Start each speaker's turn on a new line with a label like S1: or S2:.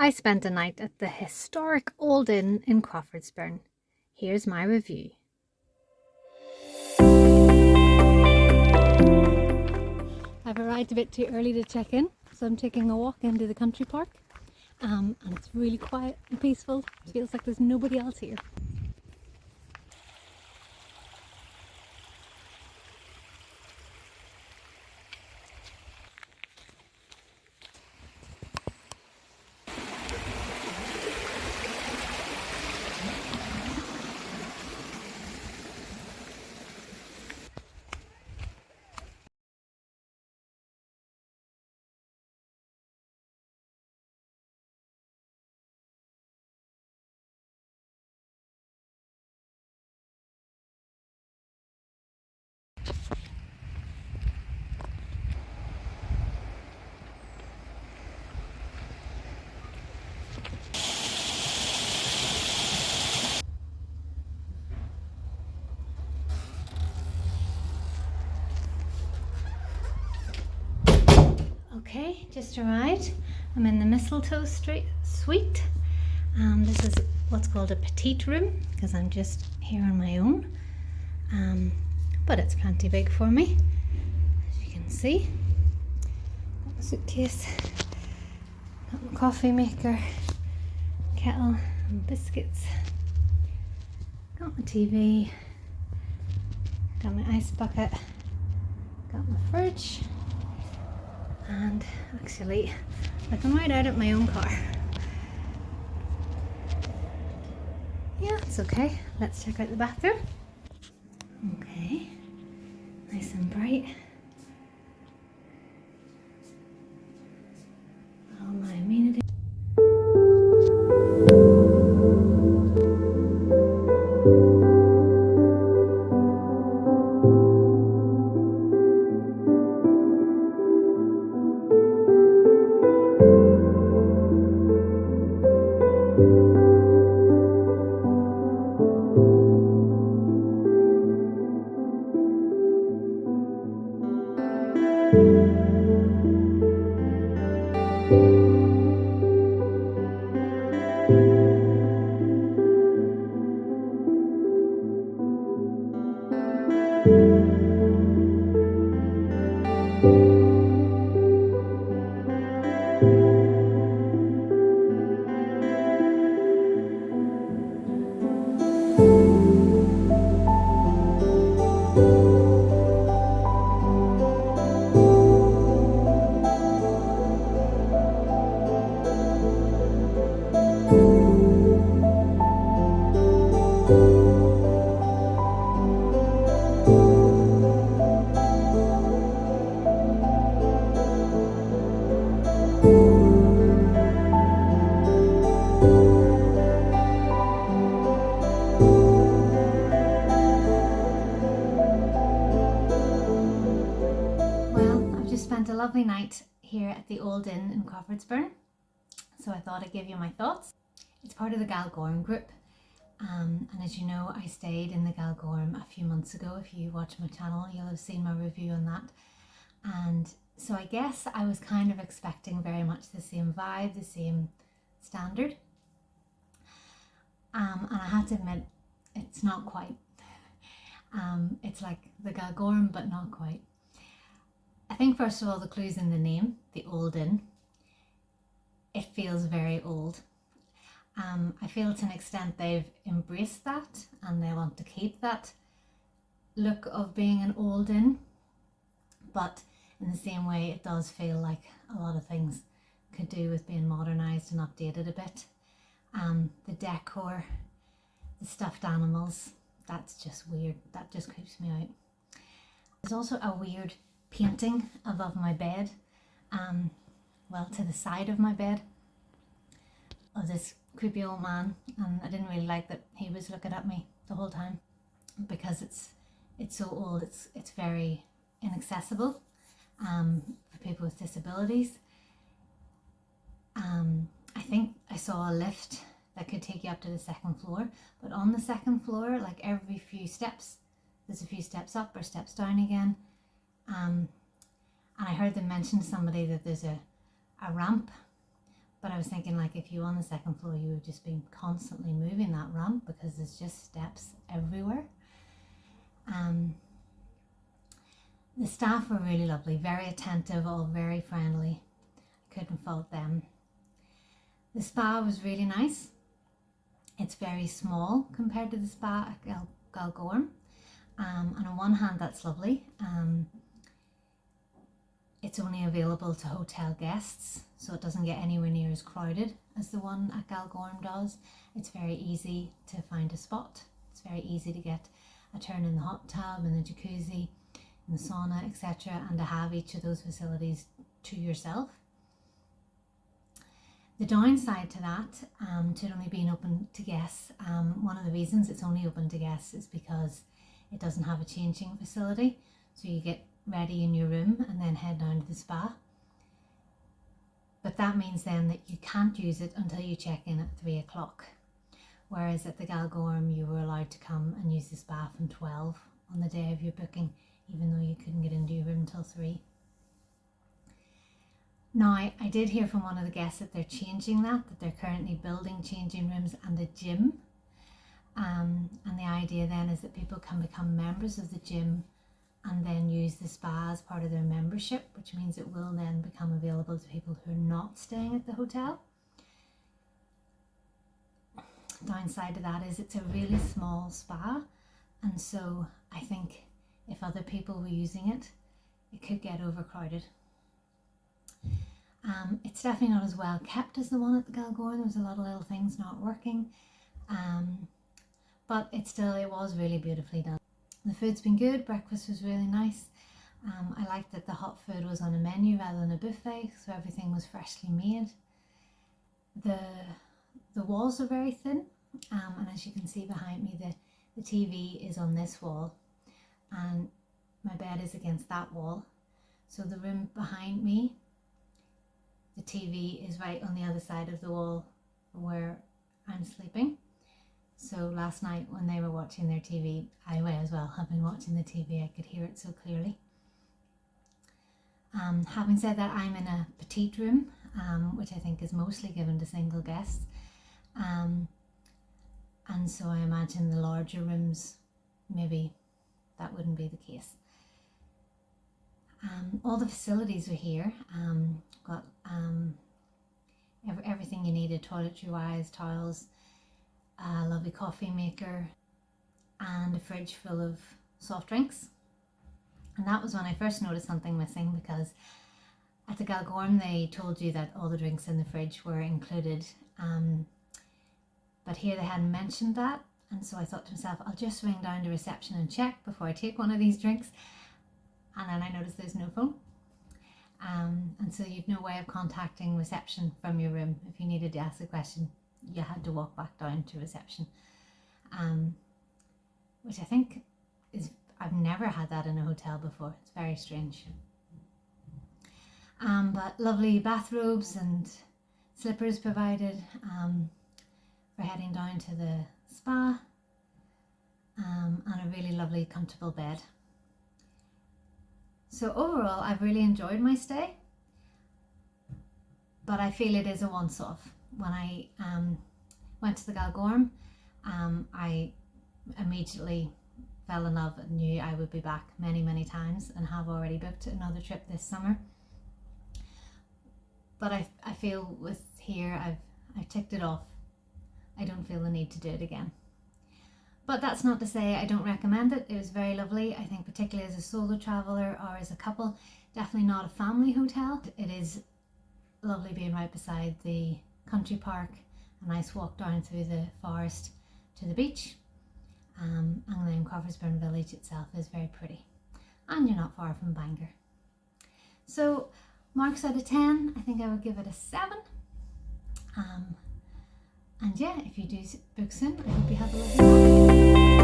S1: I spent a night at the historic Old Inn in Crawfordsburn. Here's my review. I've arrived a bit too early to check in, so I'm taking a walk into the country park. And it's really quiet and peaceful. It feels like there's nobody else here. Okay, just arrived. I'm in the Mistletoe Suite. This is what's called a petite room because I'm just here on my own. But it's plenty big for me, as you can see. Got my suitcase, got my coffee maker, kettle and biscuits. Got my TV, got my ice bucket, got my fridge. And actually, I come right out at my own car. Yeah, it's okay. Let's check out the bathroom. Okay, nice and bright. All my amenities. Spent a lovely night here at the Old Inn in Crawfordsburn, so I thought I'd give you my thoughts. It's part of the Bangor group, and as you know, I stayed in the Bangor a few months ago. If you watch my channel, you'll have seen my review on that. And so I guess I was kind of expecting very much the same vibe, the same standard. And I have to admit, it's not quite. It's like the Bangor, but not quite. I think first of all, the clue's in the name, the Old Inn. It feels very old. I feel to an extent they've embraced that and they want to keep that look of being an old inn, but in the same way it does feel like a lot of things could do with being modernised and updated a bit. The decor, the stuffed animals, that's just weird. That just creeps me out. There's also a weird painting above my bed, well, to the side of my bed, of this creepy old man, and I didn't really like that he was looking at me the whole time because it's so old. It's very inaccessible for people with disabilities. I think I saw a lift that could take you up to the second floor, but on the second floor, like every few steps, there's a few steps up or steps down again. And I heard them mention to somebody that there's a ramp, But I was thinking, like, if you were on the second floor, you would just be constantly moving that ramp because there's just steps everywhere. The staff were really lovely, very attentive, all very friendly. I couldn't fault them. The spa was really nice. It's very small compared to the spa at Galgorm. And on one hand, that's lovely. It's only available to hotel guests, so it doesn't get anywhere near as crowded as the one at Galgorm does. It's very easy to find a spot. It's very easy to get a turn in the hot tub, in the jacuzzi, in the sauna, etc., and to have each of those facilities to yourself. The downside to that, to it only being open to guests, one of the reasons it's only open to guests is because it doesn't have a changing facility. So you get ready in your room and then head down to the spa. But that means then that you can't use it until you check in at 3 o'clock. Whereas at the Galgorm, you were allowed to come and use the spa from 12 on the day of your booking, even though you couldn't get into your room until 3. Now, I did hear from one of the guests that they're changing that they're currently building changing rooms and a gym. And the idea then is that people can become members of the gym and then use the spa as part of their membership, which means it will then become available to people who are not staying at the hotel. Downside to that is it's a really small spa, and so I think if other people were using it, it could get overcrowded. It's definitely not as well kept as the one at the Galgorm. There was a lot of little things not working, but it was really beautifully done. The food's been good. Breakfast was really nice. I liked that the hot food was on a menu rather than a buffet, so everything was freshly made. The walls are very thin, and as you can see behind me, the TV is on this wall and my bed is against that wall. So the room behind me, the TV is right on the other side of the wall where I'm sleeping. So last night when they were watching their TV, I as well have been watching the TV. I could hear it so clearly. Having said that, I'm in a petite room, which I think is mostly given to single guests. And so I imagine the larger rooms, maybe that wouldn't be the case. All the facilities are here. Got everything you needed, toiletry-wise, towels, a lovely coffee maker, and a fridge full of soft drinks. And that was when I first noticed something missing, because at the Galgorm they told you that all the drinks in the fridge were included, but here they hadn't mentioned that. And so I thought to myself, I'll just ring down to reception and check before I take one of these drinks. And then I noticed there's no phone. And so you've no way of contacting reception from your room. If you needed to ask a question, you had to walk back down to reception, which I think I've never had that in a hotel before. It's very strange. But lovely bathrobes and slippers provided for heading down to the spa, and a really lovely comfortable bed. So overall, I've really enjoyed my stay, but I feel it is a once-off. When I went to the Galgorm, I immediately fell in love and knew I would be back many, many times, and have already booked another trip this summer. But I feel with here, I've ticked it off. I don't feel the need to do it again. But that's not to say I don't recommend it. It was very lovely. I think particularly as a solo traveller or as a couple, definitely not a family hotel. It is lovely being right beside the country park, a nice walk down through the forest to the beach, and then Crawfordsburn village itself is very pretty, and you're not far from Bangor. So marks out of 10, I think I would give it a 7. And yeah, if you do book soon, I hope you have a lovely time.